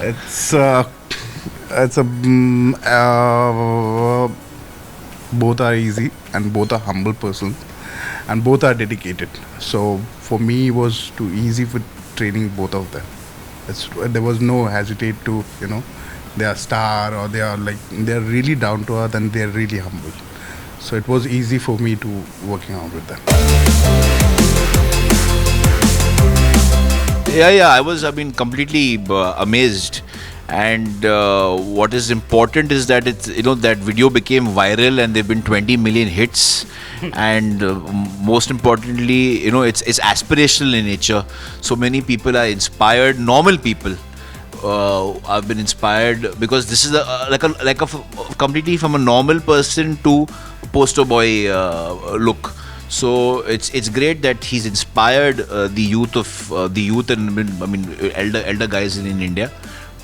It's it's a both are easy and both are humble person and both are dedicated. So for me, it was too easy for training both of them. There was no hesitate to they are star or they are really down to earth and they are really humble. So it was easy for me to working out with them. Yeah. I mean, completely amazed. And what is important is that that video became viral, and there've been 20 million hits. And most importantly, it's aspirational in nature. So many people are inspired. Normal people I've been inspired because this is completely from a normal person to poster boy look. So it's great that he's inspired the youth and I mean elder guys in India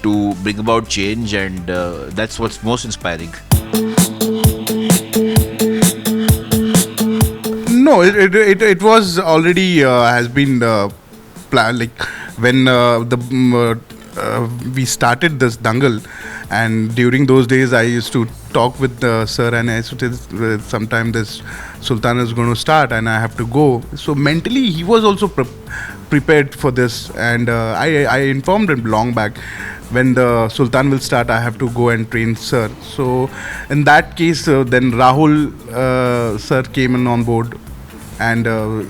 to bring about change, and that's what's most inspiring. No, it was already has been planned. Like when we started this dangle, and during those days I used to talk with the sir, and I used to tell sometime this Sultan is going to start, and I have to go. So mentally he was also prepared for this, and I informed him long back. When the Sultan will start, I have to go and train sir. So in that case, then Rahul sir came in on board, and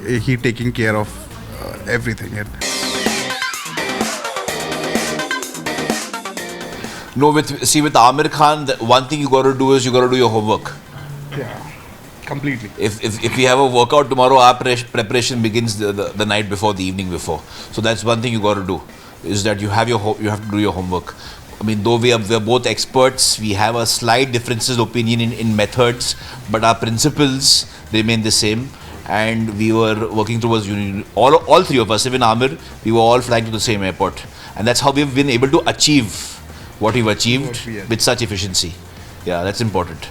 he taking care of everything. No, with Amir Khan, one thing you got to do is you got to do your homework. Yeah, completely. If we have a workout tomorrow, our preparation begins the night before, the evening before. So that's one thing you got to do, is that you have to do your homework. I mean, though we're both experts, we have a slight differences opinion in methods, but our principles remain the same. And we were working towards union. All three of us, even Amir, we were all flying to the same airport, and that's how we've been able to achieve what we've achieved with such efficiency. Yeah, that's important.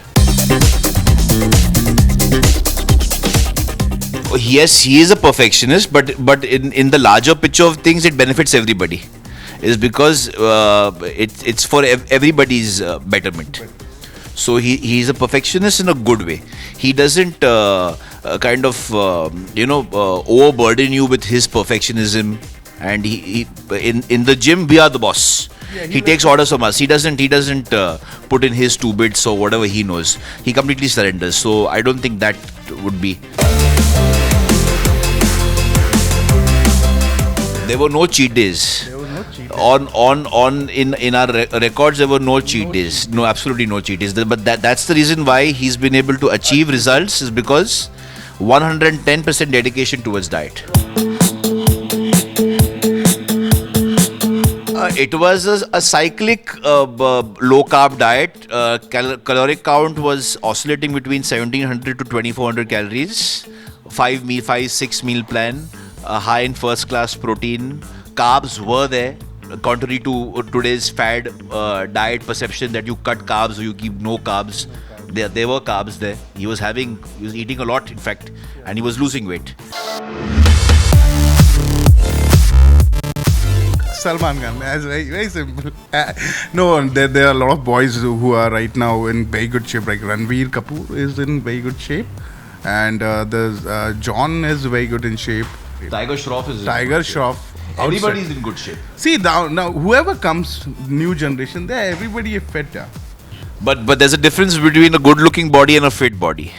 Yes, he is a perfectionist, but in the larger picture of things, it benefits everybody. Is because it's for everybody's betterment. So he's a perfectionist in a good way. He doesn't overburden you with his perfectionism. And he in the gym, we are the boss. Yeah, he takes orders from us. He doesn't put in his 2 bits or whatever he knows. He completely surrenders. So I don't think that would be. There were no cheat days. In our records, there were no cheat days. No, absolutely no cheat days. But that's the reason why he's been able to achieve results, is because 110% dedication towards diet. It was a cyclic low carb diet. Caloric count was oscillating between 1700 to 2400 calories. 6 meal plan. High in first class protein. Carbs were there. Contrary to today's fad diet perception that you cut carbs or you keep no carbs, there were carbs there. He was eating a lot, in fact, and he was losing weight. Salman Khan, as very simple. No, there are a lot of boys who are right now in very good shape. Like Ranveer Kapoor is in very good shape, and there's John is very good in shape. Tiger Shroff is. Tiger Shroff. Everybody is in good shape. See now whoever comes, new generation, everybody is fit. Yeah. But there's a difference between a good-looking body and a fit body.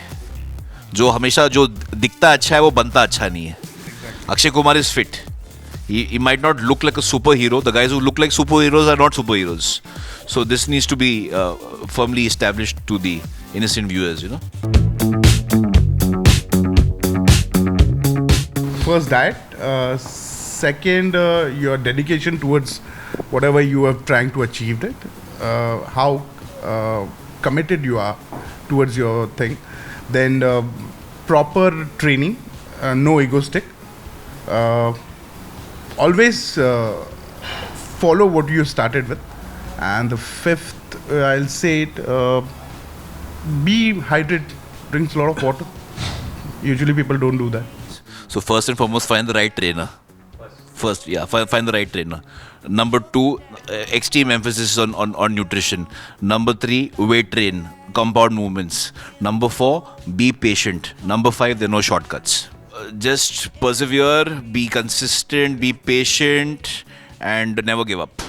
जो हमेशा जो दिखता अच्छा है वो बनता अच्छा नहीं है. Akshay Kumar is fit. He might not look like a superhero. The guys who look like superheroes are not superheroes. So this needs to be firmly established to the innocent viewers, First, diet. Second, your dedication towards whatever you are trying to achieve it. How committed you are towards your thing. Then proper training. No egoistic. Always follow what you started with. And the fifth, I'll say it, be hydrated, drinks a lot of water. Usually people don't do that. So first and foremost, find the right trainer. First, yeah, find the right trainer. Number two, extreme emphasis on nutrition. Number three, weight train, compound movements. Number four, be patient. Number five, there are no shortcuts. Just persevere, be consistent, be patient, and never give up.